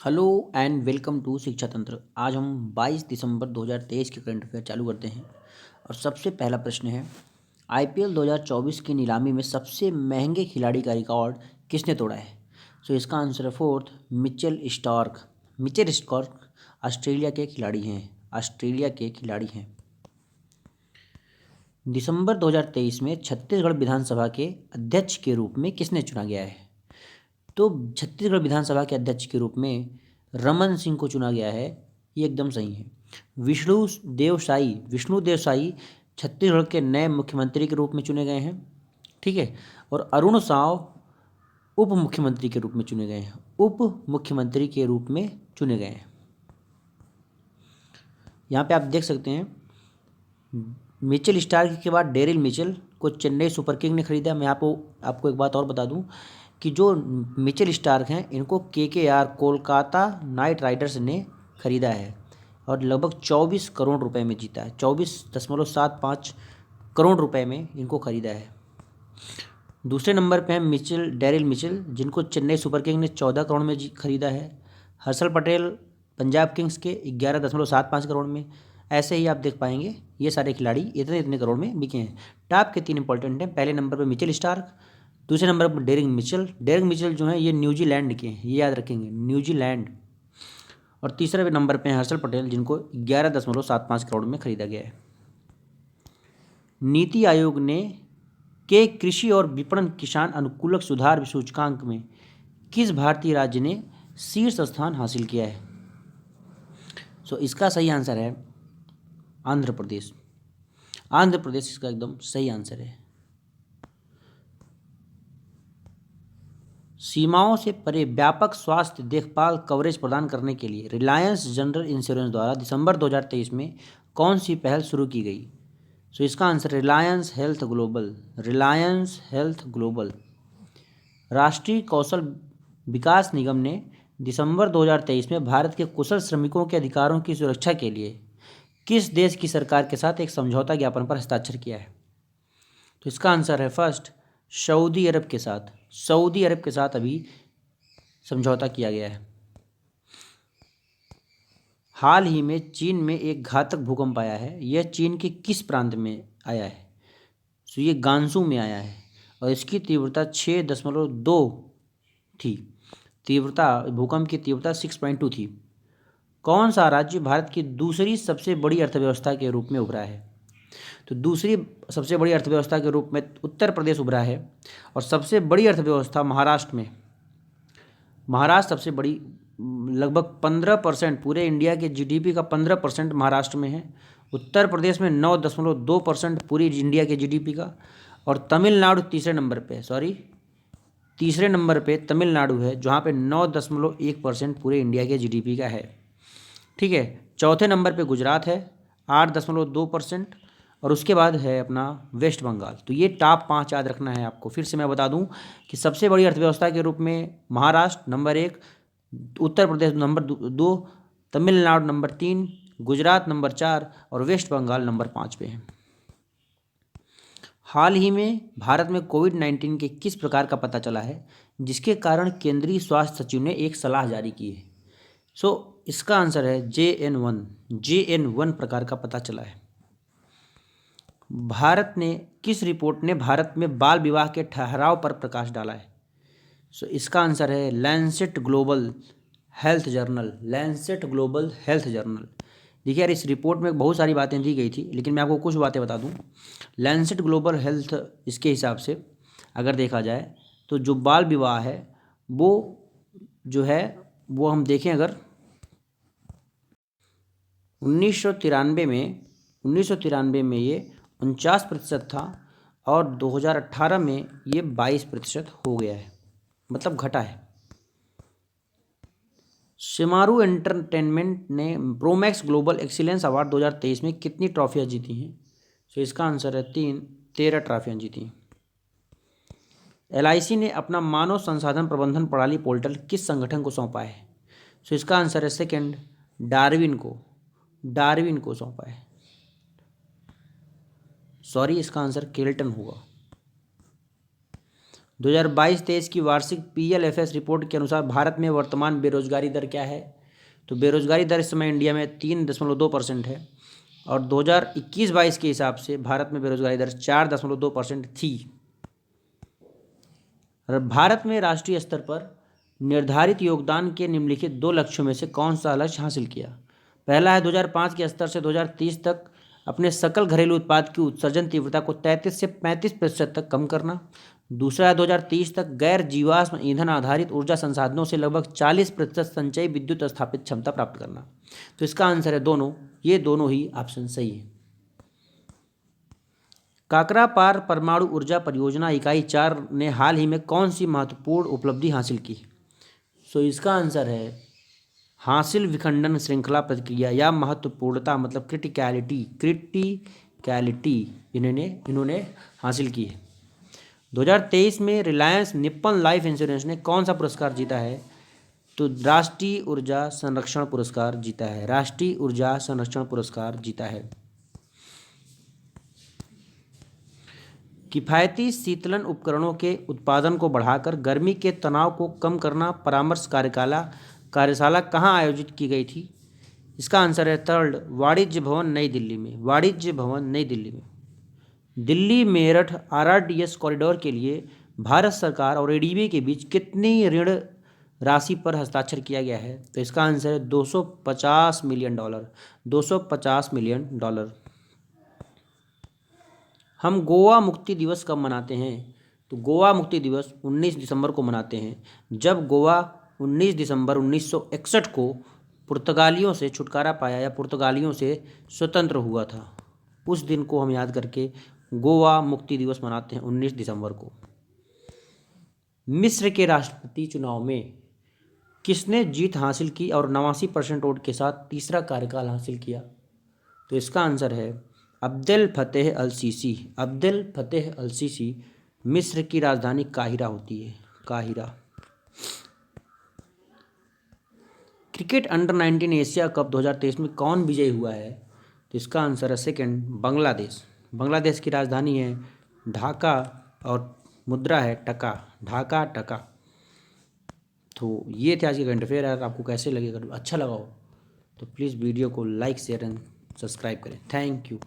Hello and welcome to शिक्षा तंत्र। आज हम 22 दिसंबर 2023 के करंट अफेयर चालू करते हैं और सबसे पहला प्रश्न है, आईपीएल 2024 की नीलामी में सबसे महंगे खिलाड़ी का रिकॉर्ड किसने तोड़ा है? सो इसका आंसर है fourth, Mitchell Starc. Mitchell Starc Australia के खिलाड़ी हैं। दिसंबर 2023 में छत्तीसगढ़ विधानसभा के अध्यक्ष के रूप में किसने चुना गया है? तो छत्तीसगढ़ विधानसभा के अध्यक्ष के रूप में रमन सिंह को चुना गया है। ये एकदम सही है। विष्णु देव साई छत्तीसगढ़ के नए मुख्यमंत्री के रूप में चुने गए हैं। ठीक है। और अरुण साव उप मुख्यमंत्री के रूप में चुने गए हैं। उप मुख्यमंत्री के रूप में चुने गए हैं। यहाँ पे आप देख सकते हैं, मिचेल स्टार्क के बाद डेरिल मिचेल को चेन्नई सुपर किंग ने खरीदा। मैं आपको एक बात और बता दूं कि जो मिचेल स्टार्क हैं इनको केकेआर कोलकाता नाइट राइडर्स ने खरीदा है और लगभग 24 करोड़ रुपए में जीता है। 24.75 करोड़ रुपए में इनको खरीदा है। दूसरे नंबर पे हैं डेरिल मिचेल, जिनको चेन्नई सुपर किंग ने 14 करोड़ में खरीदा है। हर्षल पटेल पंजाब किंग्स के 11.75 करोड़ में। ऐसे ही आप देख पाएंगे ये सारे खिलाड़ी इतने इतने करोड़ में बिके हैं। टॉप के 3 इंपॉर्टेंट हैं। पहले नंबर पर मिचेल स्टार्क, दूसरे नंबर पर डेरिंग मिचेल जो है ये न्यूजीलैंड के हैं, ये याद रखेंगे, न्यूजीलैंड। और तीसरे नंबर पे हैं हर्षल पटेल, जिनको 11.75 करोड़ में खरीदा गया है। नीति आयोग ने के कृषि और विपणन किसान अनुकूलक सुधार सूचकांक में किस भारतीय राज्य ने शीर्ष स्थान हासिल किया है? सो इसका सही आंसर है आंध्र प्रदेश। आंध्र प्रदेश इसका एकदम सही आंसर है। सीमाओं से परे व्यापक स्वास्थ्य देखभाल कवरेज प्रदान करने के लिए रिलायंस जनरल इंश्योरेंस द्वारा दिसंबर 2023 में कौन सी पहल शुरू की गई? सो इसका आंसर रिलायंस हेल्थ ग्लोबल। राष्ट्रीय कौशल विकास निगम ने दिसंबर 2023 में भारत के कुशल श्रमिकों के अधिकारों की सुरक्षा के लिए किस देश की सरकार के साथ एक समझौता ज्ञापन पर हस्ताक्षर किया है? तो इसका आंसर है फर्स्ट, सऊदी अरब के साथ अभी समझौता किया गया है। हाल ही में चीन में एक घातक भूकंप आया है। यह चीन के किस प्रांत में आया है? तो ये गांसू में आया है और इसकी तीव्रता 6.2 थी। भूकंप की तीव्रता 6.2 थी। कौन सा राज्य भारत की दूसरी सबसे बड़ी अर्थव्यवस्था के रूप में उभरा है? तो दूसरी सबसे बड़ी अर्थव्यवस्था के रूप में उत्तर प्रदेश उभरा है और सबसे बड़ी अर्थव्यवस्था महाराष्ट्र सबसे बड़ी, लगभग 15%, पूरे इंडिया के जीडीपी का 15% महाराष्ट्र में है। उत्तर प्रदेश में 9.2% पूरी इंडिया के जीडीपी का। और तमिलनाडु तीसरे नंबर पे तमिलनाडु है, जहाँ पे 9.1% पूरे इंडिया के जीडीपी का है। ठीक है। चौथे नंबर पे गुजरात है 8.2%। और उसके बाद है अपना वेस्ट बंगाल। तो ये टॉप 5 याद रखना है आपको। फिर से मैं बता दूं कि सबसे बड़ी अर्थव्यवस्था के रूप में Maharashtra number 1, Uttar Pradesh number 2, Tamil Nadu number 3, Gujarat number 4 और वेस्ट बंगाल नंबर 5 पे है। हाल ही में भारत में कोविड-19 के किस प्रकार का पता चला है जिसके कारण केंद्रीय स्वास्थ्य सचिव ने एक सलाह जारी की है? इसका आंसर है JN1 प्रकार का पता चला है। किस रिपोर्ट ने भारत में बाल विवाह के ठहराव पर प्रकाश डाला है? इसका आंसर है लैंसेट ग्लोबल हेल्थ जर्नल। देखिए यार, इस रिपोर्ट में बहुत सारी बातें दी गई थी, लेकिन मैं आपको कुछ बातें बता दूं। लैंसेट ग्लोबल हेल्थ, इसके हिसाब से अगर देखा जाए तो जो बाल विवाह है वो जो है वो हम देखें अगर 1993 में ये 49% था और 2018 में ये 22% हो गया है, मतलब घटा है। शिमारू एंटरटेनमेंट ने प्रोमैक्स ग्लोबल एक्सीलेंस अवार्ड 2023 में कितनी ट्रॉफियाँ जीती हैं? इसका आंसर है 13 ट्रॉफियाँ जीती। LIC ने अपना मानव संसाधन प्रबंधन प्रणाली पोर्टल किस संगठन को सौंपा है? इसका आंसर है सेकंड, डार्विन को सौंपा है। इसका आंसर केल्टन होगा। 2022-23 की वार्षिक PLFS रिपोर्ट के अनुसार भारत में वर्तमान बेरोजगारी दर क्या है? तो बेरोजगारी दर इस समय इंडिया में 3.2% है और 2021-22 के हिसाब से भारत में बेरोजगारी दर 4.2% थी। और भारत में राष्ट्रीय स्तर पर निर्धारित योगदान के निम्नलिखित 2 लक्ष्यों में से कौन सा लक्ष्य हासिल किया? पहला है 2005 के स्तर से 2030 तक अपने सकल घरेलू उत्पाद की उत्सर्जन तीव्रता को 33 से 35% तक कम करना। दूसरा है 2030 तक गैर जीवाश्म ईंधन आधारित ऊर्जा संसाधनों से लगभग 40% संचयी विद्युत स्थापित क्षमता प्राप्त करना। तो इसका आंसर है दोनों, ये दोनों ही ऑप्शन सही है। काकरापार परमाणु ऊर्जा परियोजना इकाई 4 ने हाल ही में कौन सी महत्वपूर्ण उपलब्धि हासिल की? सो इसका आंसर है हासिल विखंडन श्रृंखला प्रतिक्रिया या महत्वपूर्णता मतलब क्रिटिकलिटी इन्होंने हासिल की है। 2023 में रिलायंस निप्पन लाइफ इंश्योरेंस ने कौन सा पुरस्कार जीता है? तो राष्ट्रीय ऊर्जा संरक्षण पुरस्कार जीता है। राष्ट्रीय ऊर्जा संरक्षण पुरस्कार जीता है। किफ़ायती शीतलन उपकरणों के उत्पादन को बढ़ाकर गर्मी के तनाव को कम करना परामर्श कार्यशाला कहाँ आयोजित की गई थी? इसका आंसर है थर्ड, वाणिज्य भवन नई दिल्ली में। वाणिज्य भवन नई दिल्ली में। दिल्ली मेरठ RRTS कॉरिडोर के लिए भारत सरकार और ADB के बीच कितनी ऋण राशि पर हस्ताक्षर किया गया है? तो इसका आंसर है $250 मिलियन। $250 मिलियन। हम गोवा मुक्ति दिवस कब मनाते हैं? तो गोवा मुक्ति दिवस 19 दिसंबर को मनाते हैं, जब गोवा 19 दिसंबर 1961 को पुर्तगालियों से छुटकारा पाया या पुर्तगालियों से स्वतंत्र हुआ था। उस दिन को हम याद करके गोवा मुक्ति दिवस मनाते हैं 19 दिसंबर को। मिस्र के राष्ट्रपति चुनाव में किसने जीत हासिल की और 89% वोट के साथ तीसरा कार्यकाल हासिल किया? तो इसका आंसर है अब्देल फतेह अल सीसी। अब्देल फतेह अल सीसी। मिस्र की राजधानी काहिरा होती है, Cairo. Cricket under-19 Asia cup 2023 में कौन विजयी हुआ है? तो इसका आंसर है सेकंड, बांग्लादेश। बांग्लादेश की राजधानी है ढाका और मुद्रा है टका, ढाका टका। तो ये थे आज के करंट अफेयर। यार आपको कैसे लगे? अगर अच्छा लगा हो तो प्लीज़ वीडियो को लाइक शेयर एंड सब्सक्राइब करें। Thank you.